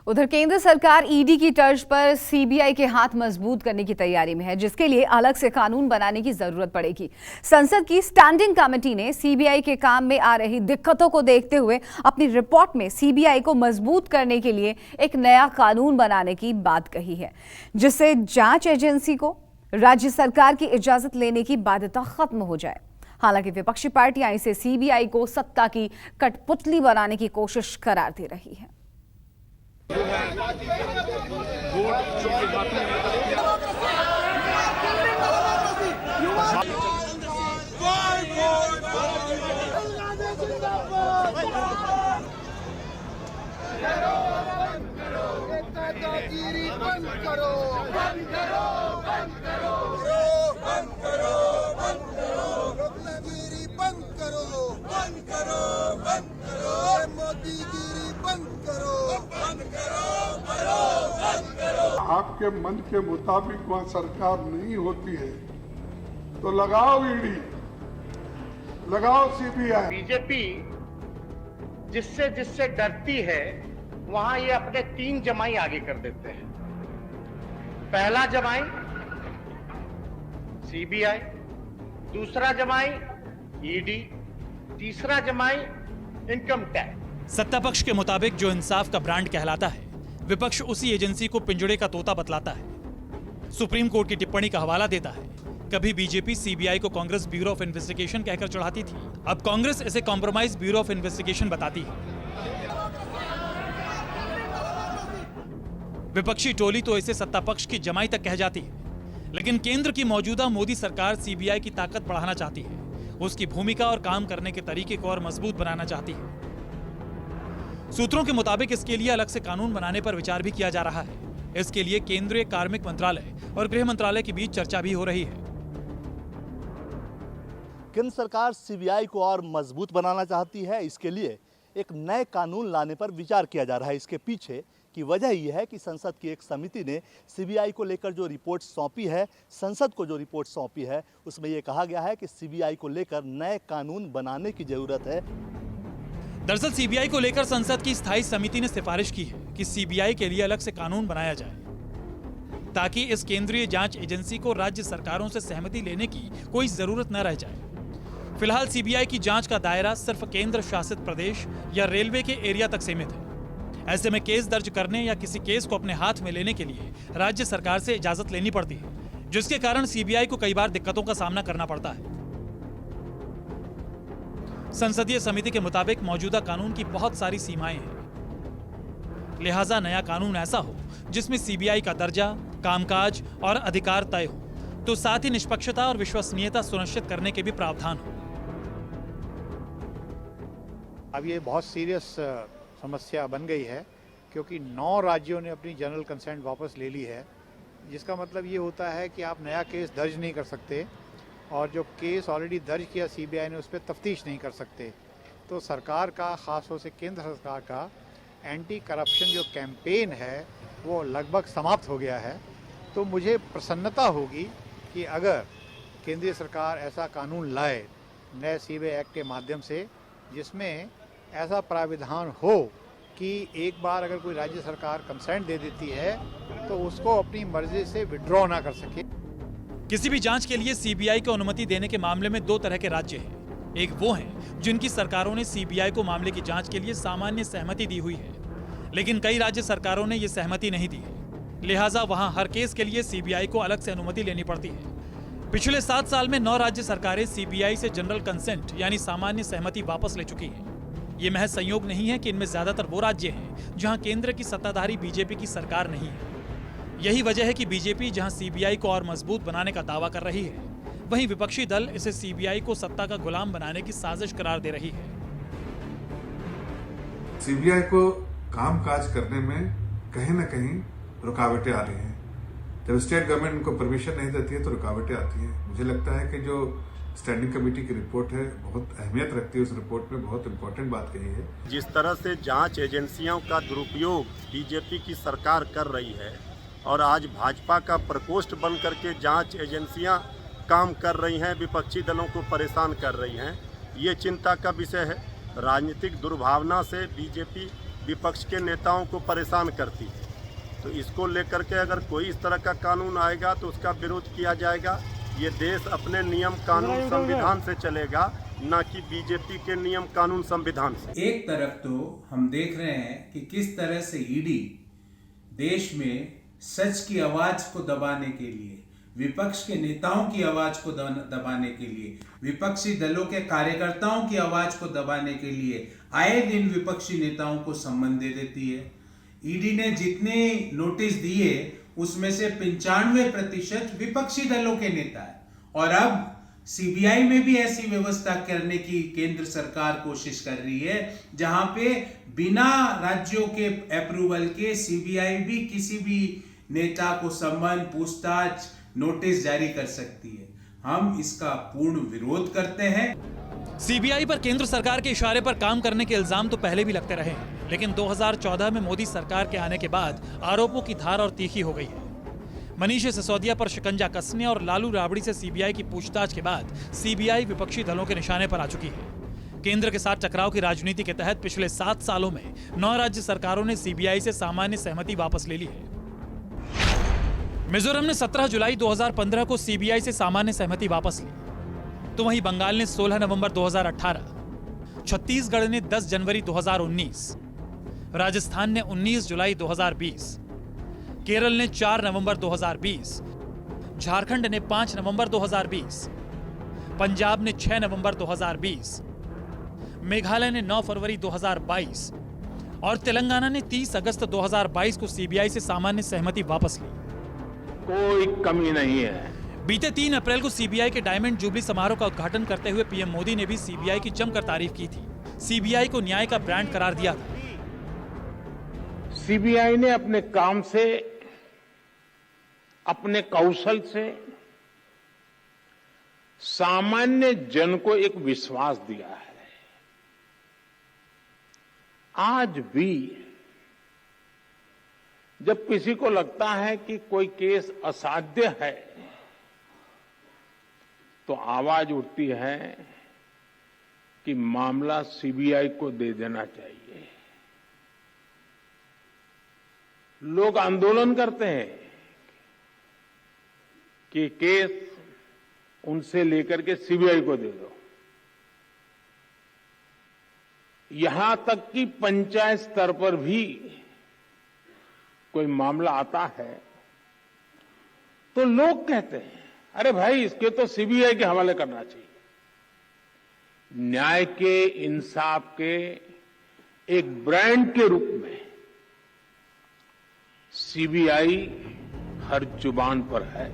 उधर केंद्र सरकार ईडी की तर्ज पर सीबीआई के हाथ मजबूत करने की तैयारी में है, जिसके लिए अलग से कानून बनाने की जरूरत पड़ेगी। संसद की स्टैंडिंग कमेटी ने सीबीआई के काम में आ रही दिक्कतों को देखते हुए अपनी रिपोर्ट में सीबीआई को मजबूत करने के लिए एक नया कानून बनाने की बात कही है, जिससे जांच एजेंसी को राज्य सरकार की इजाजत लेने की बाध्यता खत्म हो जाए। हालांकि विपक्षी पार्टियां इसे सीबीआई को सत्ता की कठपुतली बनाने की कोशिश करार दे रही है। आपके मन के मुताबिक वहाँ सरकार नहीं होती है तो लगाओ ईडी, लगाओ सीबीआई। बीजेपी जिससे जिससे डरती है वहां ये अपने 3 जमाई आगे कर देते हैं। पहला जमाई सीबीआई, दूसरा जमाई ईडी, तीसरा जमाई इनकम टैक्स। सत्ता पक्ष के मुताबिक जो इंसाफ का ब्रांड कहलाता है, विपक्ष उसी एजेंसी को पिंजड़े का तोता बतलाता है। सुप्रीम कोर्ट की टिप्पणी का हवाला देता है। कभी बीजेपी सीबीआई को कांग्रेस ब्यूरो ऑफ इन्वेस्टिगेशन कहकर चढ़ाती थी, अब कांग्रेस इसे कॉम्प्रोमाइज ब्यूरो ऑफ इन्वेस्टिगेशन बताती है। विपक्षी टोली तो इसे सत्ता पक्ष की जमाई तक कह जाती है। लेकिन केंद्र की मौजूदा मोदी सरकार सीबीआई की ताकत बढ़ाना चाहती है, उसकी भूमिका और काम करने के तरीके को और मजबूत बनाना चाहती है। सूत्रों के मुताबिक इसके लिए अलग से कानून बनाने पर विचार भी किया जा रहा है। इसके लिए केंद्रीय कार्मिक मंत्रालय और गृह मंत्रालय के बीच चर्चा भी हो रही है। केंद्र सरकार सीबीआई को और मजबूत बनाना चाहती है। इसके लिए एक नए कानून लाने पर विचार किया जा रहा है। इसके पीछे की वजह यह है कि संसद की एक समिति ने सीबीआई को लेकर जो रिपोर्ट सौंपी है, संसद को जो रिपोर्ट सौंपी है, उसमें यह कहा गया है कि सीबीआई को लेकर नए कानून बनाने की जरूरत है। दरअसल सीबीआई को लेकर संसद की स्थायी समिति ने सिफारिश की है कि सीबीआई के लिए अलग से कानून बनाया जाए, ताकि इस केंद्रीय जांच एजेंसी को राज्य सरकारों से सहमति लेने की कोई जरूरत न रह जाए। फिलहाल सीबीआई की जांच का दायरा सिर्फ केंद्र शासित प्रदेश या रेलवे के एरिया तक सीमित है। ऐसे में केस दर्ज करने या किसी केस को अपने हाथ में लेने के लिए राज्य सरकार से इजाजत लेनी पड़ती है, जिसके कारण सीबीआई को कई बार दिक्कतों का सामना करना पड़ता है। संसदीय समिति के मुताबिक मौजूदा कानून की बहुत सारी सीमाएं हैं, लिहाजा नया कानून ऐसा हो जिसमें सीबीआई का दर्जा, कामकाज और अधिकार तय हो, तो साथ ही निष्पक्षता और विश्वसनीयता सुनिश्चित करने के भी प्रावधान हो। अब ये बहुत सीरियस समस्या बन गई है, क्योंकि 9 राज्यों ने अपनी जनरल कंसेंट वापस ले ली है, जिसका मतलब ये होता है कि आप नया केस दर्ज नहीं कर सकते और जो केस ऑलरेडी दर्ज किया सीबीआई ने उस पर तफ्तीश नहीं कर सकते। तो सरकार का, खासतौर से केंद्र सरकार का एंटी करप्शन जो कैंपेन है वो लगभग समाप्त हो गया है। तो मुझे प्रसन्नता होगी कि अगर केंद्रीय सरकार ऐसा कानून लाए नए सीबीआई एक्ट के माध्यम से, जिसमें ऐसा प्राविधान हो कि एक बार अगर कोई राज्य सरकार कंसेंट दे देती है तो उसको अपनी मर्जी से विड्रॉ ना कर सके। किसी भी जांच के लिए सीबीआई को अनुमति देने के मामले में 2 तरह के राज्य हैं। एक वो हैं जिनकी सरकारों ने सीबीआई को मामले की जांच के लिए सामान्य सहमति दी हुई है, लेकिन कई राज्य सरकारों ने ये सहमति नहीं दी है। लिहाजा वहां हर केस के लिए सीबीआई को अलग से अनुमति लेनी पड़ती है। पिछले 7 साल में 9 राज्य सरकारें सीबीआई से जनरल कंसेंट यानी सामान्य सहमति वापस ले चुकी हैं। ये महज संयोग नहीं है कि इनमें ज्यादातर वो राज्य हैं जहां केंद्र की सत्ताधारी बीजेपी की सरकार नहीं है। यही वजह है कि बीजेपी जहां सीबीआई को और मजबूत बनाने का दावा कर रही है, वहीं विपक्षी दल इसे सीबीआई को सत्ता का गुलाम बनाने की साजिश करार दे रही है। सीबीआई को कामकाज करने में कहीं न कहीं रुकावटें आ रही हैं। जब स्टेट गवर्नमेंट उनको परमिशन नहीं देती है तो रुकावटें आती हैं। मुझे लगता है कि जो स्टैंडिंग कमेटी की रिपोर्ट है बहुत अहमियत रखती है। उस रिपोर्ट में बहुत इंपॉर्टेंट बात कही है। जिस तरह से जांच एजेंसियों का दुरुपयोग बीजेपी की सरकार कर रही है और आज भाजपा का प्रकोष्ठ बन करके जांच एजेंसियां काम कर रही हैं, विपक्षी दलों को परेशान कर रही हैं, ये चिंता का विषय है। राजनीतिक दुर्भावना से बीजेपी विपक्ष के नेताओं को परेशान करती है। तो इसको लेकर के अगर कोई इस तरह का कानून आएगा तो उसका विरोध किया जाएगा। ये देश अपने नियम कानून संविधान से चलेगा, ना कि बीजेपी के नियम कानून संविधान से। एक तरफ तो हम देख रहे हैं कि किस तरह से ईडी देश में सच की आवाज को दबाने के लिए, विपक्ष के नेताओं की आवाज को दबाने के लिए, विपक्षी दलों के कार्यकर्ताओं की आवाज को दबाने के लिए आए दिन विपक्षी नेताओं को सम्मान दे देती है। ईडी ने जितने नोटिस दिए उसमें से 95% विपक्षी दलों के नेता है। और अब सीबीआई में भी ऐसी व्यवस्था करने की केंद्र सरकार कोशिश कर रही है जहां पे बिना राज्यों के अप्रूवल के सीबीआई भी किसी भी नेता को सम्मान, पूछताछ, नोटिस जारी कर सकती है। हम इसका पूर्ण विरोध करते हैं। सीबीआई पर केंद्र सरकार के इशारे पर काम करने के इल्जाम तो पहले भी लगते रहे हैं, लेकिन 2014 में मोदी सरकार के आने के बाद आरोपों की धार और तीखी हो गई है। मनीष सिसोदिया पर शिकंजा कसने और लालू राबड़ी से सीबीआई की पूछताछ के बाद सीबीआई विपक्षी दलों के निशाने पर आ चुकी है। केंद्र के साथ टकराव की राजनीति के तहत पिछले 7 सालों में 9 राज्य सरकारों ने सीबीआई से सामान्य सहमति वापस ले ली है। मिजोरम ने 17 जुलाई 2015 को सीबीआई से सामान्य सहमति वापस ली, तो वहीं बंगाल ने 16 नवंबर 2018, छत्तीसगढ़ ने 10 जनवरी 2019, राजस्थान ने 19 जुलाई 2020, केरल ने 4 नवंबर 2020, झारखंड ने 5 नवंबर 2020, पंजाब ने 6 नवंबर 2020, मेघालय ने 9 फरवरी 2022 और तेलंगाना ने 30 अगस्त 2022 को सीबीआई से सामान्य सहमति वापस ली। कोई कमी नहीं है। बीते 3 अप्रैल को सीबीआई के डायमंड जुबली समारोह का उद्घाटन करते हुए पीएम मोदी ने भी सीबीआई की जमकर तारीफ की थी। सीबीआई को न्याय का ब्रांड करार दिया था। सीबीआई ने अपने काम से, अपने कौशल से सामान्य जन को एक विश्वास दिया है। आज भी जब किसी को लगता है कि कोई केस असाध्य है तो आवाज उठती है कि मामला सीबीआई को दे देना चाहिए। लोग आंदोलन करते हैं कि केस उनसे लेकर के सीबीआई को दे दो। यहां तक कि पंचायत स्तर पर भी कोई मामला आता है तो लोग कहते हैं, अरे भाई इसके तो सीबीआई के हवाले करना चाहिए। न्याय के, इंसाफ के एक ब्रांड के रूप में सीबीआई हर जुबान पर है।